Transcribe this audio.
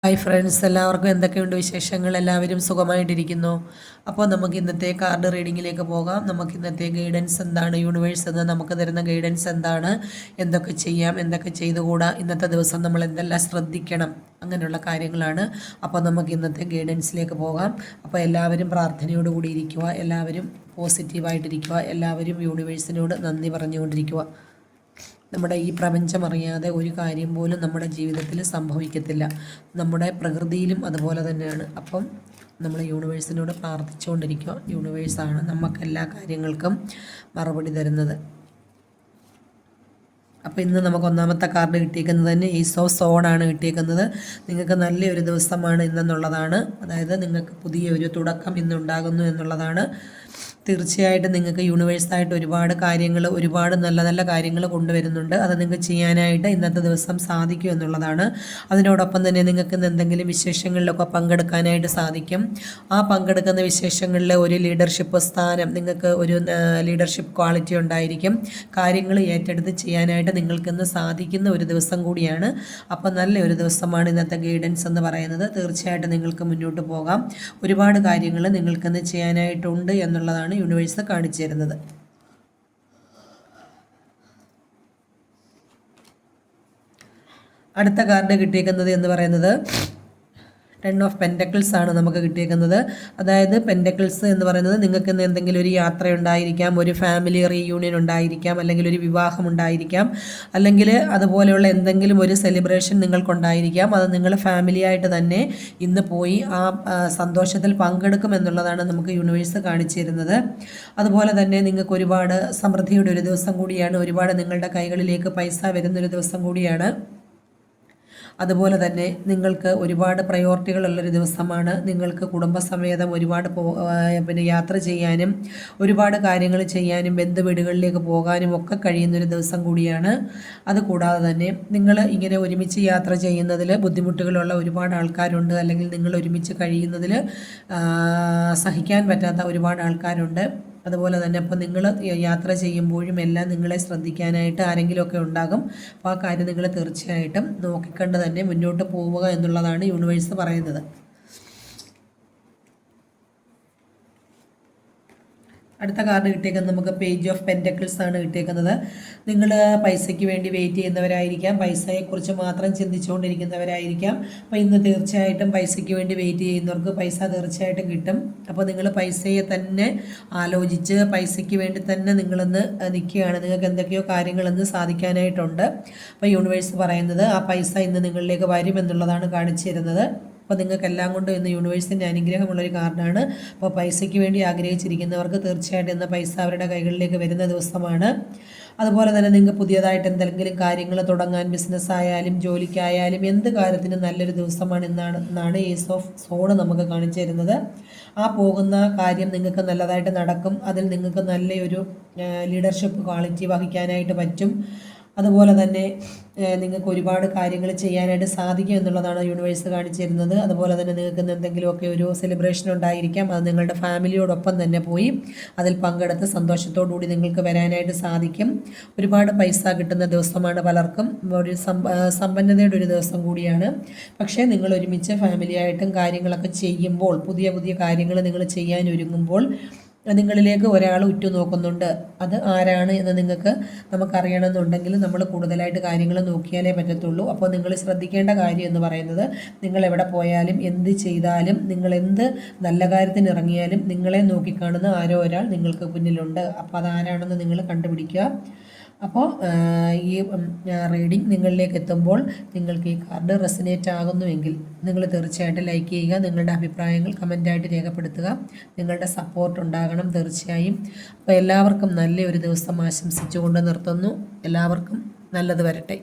Hi friends, എല്ലാവർക്കും എന്തൊക്കെയുണ്ട് വിശേഷങ്ങൾ? എല്ലാവരും സുഖമായിട്ടിരിക്കുന്നു. അപ്പോൾ നമുക്ക് ഇന്നത്തെ കാർഡ് റീഡിങ്ങിലേക്ക് പോകാം. നമുക്ക് ഇന്നത്തെ ഗൈഡൻസ് എന്താണ്, യൂണിവേഴ്സ് എന്ന് നമുക്ക് തരുന്ന ഗൈഡൻസ് എന്താണ്, എന്തൊക്കെ ചെയ്യാം, എന്തൊക്കെ ചെയ്തുകൂടാ, ഇന്നത്തെ ദിവസം നമ്മൾ എന്തെല്ലാം ശ്രദ്ധിക്കണം, അങ്ങനെയുള്ള കാര്യങ്ങളാണ്. അപ്പോൾ നമുക്ക് ഇന്നത്തെ ഗൈഡൻസിലേക്ക് പോകാം. അപ്പോൾ എല്ലാവരും പ്രാർത്ഥനയോടുകൂടി ഇരിക്കുക, എല്ലാവരും പോസിറ്റീവായിട്ടിരിക്കുക, എല്ലാവരും യൂണിവേഴ്സിനോട് നന്ദി പറഞ്ഞുകൊണ്ടിരിക്കുക. നമ്മുടെ ഈ പ്രപഞ്ചം അറിയാതെ ഒരു കാര്യം പോലും നമ്മുടെ ജീവിതത്തിൽ സംഭവിക്കത്തില്ല. നമ്മുടെ പ്രകൃതിയിലും അതുപോലെ തന്നെയാണ്. അപ്പം നമ്മൾ യൂണിവേഴ്സിനോട് പ്രാർത്ഥിച്ചുകൊണ്ടിരിക്കുക. യൂണിവേഴ്സാണ് നമുക്ക് എല്ലാ കാര്യങ്ങൾക്കും മറുപടി തരുന്നത്. അപ്പോൾ ഇന്ന് നമുക്ക് ഒന്നാമത്തെ കാർഡ് കിട്ടിയേക്കുന്നത് തന്നെ ഈസ് ഓഫ് സോഡാണ് കിട്ടിയേക്കുന്നത്. നിങ്ങൾക്ക് നല്ലൊരു ദിവസമാണ് ഇന്നെന്നുള്ളതാണ്. അതായത് നിങ്ങൾക്ക് പുതിയൊരു തുടക്കം ഇന്നുണ്ടാകുന്നു എന്നുള്ളതാണ്. തീർച്ചയായിട്ടും നിങ്ങൾക്ക് യൂണിവേഴ്സായിട്ട് ഒരുപാട് കാര്യങ്ങൾ, ഒരുപാട് നല്ല നല്ല കാര്യങ്ങൾ കൊണ്ടുവരുന്നുണ്ട്. അത് നിങ്ങൾക്ക് ചെയ്യാനായിട്ട് ഇന്നത്തെ ദിവസം സാധിക്കും എന്നുള്ളതാണ്. അതിനോടൊപ്പം തന്നെ നിങ്ങൾക്ക് എന്തെങ്കിലും വിശേഷങ്ങളിലൊക്കെ പങ്കെടുക്കാനായിട്ട് സാധിക്കും. ആ പങ്കെടുക്കുന്ന വിശേഷങ്ങളിൽ ഒരു ലീഡർഷിപ്പ് സ്ഥാനം, നിങ്ങൾക്ക് ഒരു ലീഡർഷിപ്പ് ക്വാളിറ്റി ഉണ്ടായിരിക്കും. കാര്യങ്ങൾ ഏറ്റെടുത്ത് ചെയ്യാനായിട്ട് നിങ്ങൾക്കിന്ന് സാധിക്കുന്ന ഒരു ദിവസം കൂടിയാണ്. അപ്പം നല്ലൊരു ദിവസമാണ് ഇന്നത്തെ ഗൈഡൻസ് എന്ന് പറയുന്നത്. തീർച്ചയായിട്ടും നിങ്ങൾക്ക് മുന്നോട്ട് പോകാം. ഒരുപാട് കാര്യങ്ങൾ നിങ്ങൾക്കിന്ന് ചെയ്യാനായിട്ടുണ്ട് എന്നുള്ളതാണ് യൂണിവേഴ്സ് കാണിച്ചു തരുന്നത്. അടുത്ത കാർഡ് കിട്ടിയേക്കുന്നത് എന്ന് പറയുന്നത് 10 ഓഫ് പെൻറ്റക്കിൾസ് ആണ് നമുക്ക് കിട്ടിയേക്കുന്നത്. അതായത് പെൻറ്റക്കിൾസ് എന്ന് പറയുന്നത് നിങ്ങൾക്ക് ഇന്ന് എന്തെങ്കിലും ഒരു യാത്ര ഉണ്ടായിരിക്കാം, ഒരു ഫാമിലി റീയൂണിയൻ ഉണ്ടായിരിക്കാം, അല്ലെങ്കിൽ ഒരു വിവാഹം ഉണ്ടായിരിക്കാം, അല്ലെങ്കിൽ അതുപോലെയുള്ള എന്തെങ്കിലും ഒരു സെലിബ്രേഷൻ നിങ്ങൾക്കുണ്ടായിരിക്കാം. അത് നിങ്ങൾ ഫാമിലിയായിട്ട് തന്നെ ഇന്ന് പോയി ആ സന്തോഷത്തിൽ പങ്കെടുക്കും എന്നുള്ളതാണ് നമുക്ക് യൂണിവേഴ്സ് കാണിച്ചു തരുന്നത്. അതുപോലെ തന്നെ നിങ്ങൾക്ക് ഒരുപാട് സമൃദ്ധിയുടെ ഒരു ദിവസം കൂടിയാണ്. ഒരുപാട് നിങ്ങളുടെ കൈകളിലേക്ക് പൈസ വരുന്നൊരു ദിവസം കൂടിയാണ്. അതുപോലെ തന്നെ നിങ്ങൾക്ക് ഒരുപാട് പ്രയോറിറ്റികളുള്ളൊരു ദിവസമാണ്. നിങ്ങൾക്ക് കുടുംബസമേതം ഒരുപാട് യാത്ര ചെയ്യാനും ഒരുപാട് കാര്യങ്ങൾ ചെയ്യാനും ബന്ധുവീടുകളിലേക്ക് പോകാനും ഒക്കെ കഴിയുന്നൊരു ദിവസം കൂടിയാണ്. അതുകൂടാതെ തന്നെ നിങ്ങൾ ഇങ്ങനെ ഒരുമിച്ച് യാത്ര ചെയ്യുന്നതിൽ ബുദ്ധിമുട്ടുകളുള്ള ഒരുപാട് ആൾക്കാരുണ്ട്, അല്ലെങ്കിൽ നിങ്ങൾ ഒരുമിച്ച് കഴിയുന്നതിൽ സഹിക്കാൻ പറ്റാത്ത ഒരുപാട് ആൾക്കാരുണ്ട്. അതുപോലെ തന്നെ അപ്പോൾ നിങ്ങൾ യാത്ര ചെയ്യുമ്പോഴും എല്ലാം നിങ്ങളെ ശ്രദ്ധിക്കാനായിട്ട് ആരെങ്കിലുമൊക്കെ ഉണ്ടാകും. അപ്പോൾ ആ കാര്യം നിങ്ങൾ തീർച്ചയായിട്ടും നോക്കിക്കണ്ട് തന്നെ മുന്നോട്ട് പോവുക എന്നുള്ളതാണ് യൂണിവേഴ്സ് പറയുന്നത്. അടുത്ത കാർഡ് കിട്ടിയേക്കുന്നത് നമുക്ക് പേജ് ഓഫ് പെൻറ്റക്കിൾസ് ആണ് കിട്ടിയേക്കുന്നത്. നിങ്ങൾ പൈസയ്ക്ക് വേണ്ടി വെയിറ്റ് ചെയ്യുന്നവരായിരിക്കാം, പൈസയെക്കുറിച്ച് മാത്രം ചിന്തിച്ചുകൊണ്ടിരിക്കുന്നവരായിരിക്കാം. അപ്പോൾ ഇന്ന് തീർച്ചയായിട്ടും പൈസയ്ക്ക് വേണ്ടി വെയിറ്റ് ചെയ്യുന്നവർക്ക് പൈസ തീർച്ചയായിട്ടും കിട്ടും. അപ്പോൾ നിങ്ങൾ പൈസയെ തന്നെ ആലോചിച്ച് പൈസയ്ക്ക് വേണ്ടി തന്നെ നിങ്ങളിന്ന് നിൽക്കുകയാണ്. നിങ്ങൾക്ക് എന്തൊക്കെയോ കാര്യങ്ങളിന്ന് സാധിക്കാനായിട്ടുണ്ട്. അപ്പോൾ യൂണിവേഴ്സ് പറയുന്നത് ആ പൈസ ഇന്ന് നിങ്ങളിലേക്ക് വരുമെന്നുള്ളതാണ് കാണിച്ചു തരുന്നത്. അപ്പോൾ നിങ്ങൾക്കെല്ലാം കൊണ്ടും ഇന്ന് യൂണിവേഴ്സിൻ്റെ അനുഗ്രഹമുള്ളൊരു കാർഡാണ്. അപ്പോൾ പൈസയ്ക്ക് വേണ്ടി ആഗ്രഹിച്ചിരിക്കുന്നവർക്ക് തീർച്ചയായിട്ടും ഇന്ന് പൈസ അവരുടെ കൈകളിലേക്ക് വരുന്ന ദിവസമാണ്. അതുപോലെ തന്നെ നിങ്ങൾക്ക് പുതിയതായിട്ട് എന്തെങ്കിലും കാര്യങ്ങൾ തുടങ്ങാൻ, ബിസിനസ്സായാലും ജോലിക്കായാലും എന്ത് കാര്യത്തിനും നല്ലൊരു ദിവസമാണ് എന്നാണ് ഈസ് ഓഫ് സോഡ് നമുക്ക് കാണിച്ചു തരുന്നത്. ആ പോകുന്ന കാര്യം നിങ്ങൾക്ക് നല്ലതായിട്ട് നടക്കും. അതിൽ നിങ്ങൾക്ക് നല്ലൊരു ലീഡർഷിപ്പ് ക്വാളിറ്റി വഹിക്കാനായിട്ട് പറ്റും. അതുപോലെ തന്നെ നിങ്ങൾക്ക് ഒരുപാട് കാര്യങ്ങൾ ചെയ്യാനായിട്ട് സാധിക്കും എന്നുള്ളതാണ് യൂണിവേഴ്സ് കാണിച്ചു തരുന്നത്. അതുപോലെ തന്നെ നിങ്ങൾക്ക് എന്തെങ്കിലുമൊക്കെ ഒരു സെലിബ്രേഷൻ ഉണ്ടായിരിക്കാം. അത് നിങ്ങളുടെ ഫാമിലിയോടൊപ്പം തന്നെ പോയി അതിൽ പങ്കെടുത്ത് സന്തോഷത്തോടുകൂടി നിങ്ങൾക്ക് വരാനായിട്ട് സാധിക്കും. ഒരുപാട് പൈസ കിട്ടുന്ന ദിവസമാണ് പലർക്കും. ഒരു സമ്പന്നതയുടെ ഒരു ദിവസം കൂടിയാണ്. പക്ഷേ നിങ്ങൾ ഒരുമിച്ച് ഫാമിലിയായിട്ടും കാര്യങ്ങളൊക്കെ ചെയ്യുമ്പോൾ, പുതിയ പുതിയ കാര്യങ്ങൾ നിങ്ങൾ ചെയ്യാൻ ഒരുങ്ങുമ്പോൾ നിങ്ങളിലേക്ക് ഒരാൾ ഉറ്റുനോക്കുന്നുണ്ട്. അത് ആരാണ് എന്ന് നമുക്കറിയണമെന്നുണ്ടെങ്കിൽ നമ്മൾ കൂടുതലായിട്ട് കാര്യങ്ങൾ നോക്കിയാലേ പറ്റത്തുള്ളൂ. അപ്പോൾ നിങ്ങൾ ശ്രദ്ധിക്കേണ്ട കാര്യം എന്ന് പറയുന്നത്, നിങ്ങൾ എവിടെ പോയാലും എന്ത് ചെയ്താലും, നിങ്ങൾ എന്ത് നല്ല കാര്യത്തിന് ഇറങ്ങിയാലും നിങ്ങളെ നോക്കിക്കാണുന്ന ആരോ ഒരാൾ നിങ്ങൾക്ക് മുന്നിലുണ്ട്. അപ്പോൾ അതാരാണെന്ന് നിങ്ങൾ കണ്ടുപിടിക്കുക. അപ്പോൾ ഈ റീഡിംഗ് നിങ്ങളിലേക്ക് എത്തുമ്പോൾ നിങ്ങൾക്ക് ഈ കാർഡ് റെസനേറ്റ് ആകുന്നുവെങ്കിൽ നിങ്ങൾ തീർച്ചയായിട്ടും ലൈക്ക് ചെയ്യുക. നിങ്ങളുടെ അഭിപ്രായങ്ങൾ കമൻറ്റായിട്ട് രേഖപ്പെടുത്തുക. നിങ്ങളുടെ സപ്പോർട്ട് ഉണ്ടാകണം തീർച്ചയായും. അപ്പോൾ എല്ലാവർക്കും നല്ലൊരു ദിവസം ആശംസിച്ചുകൊണ്ട് നിർത്തുന്നു. എല്ലാവർക്കും നല്ലത് വരട്ടെ.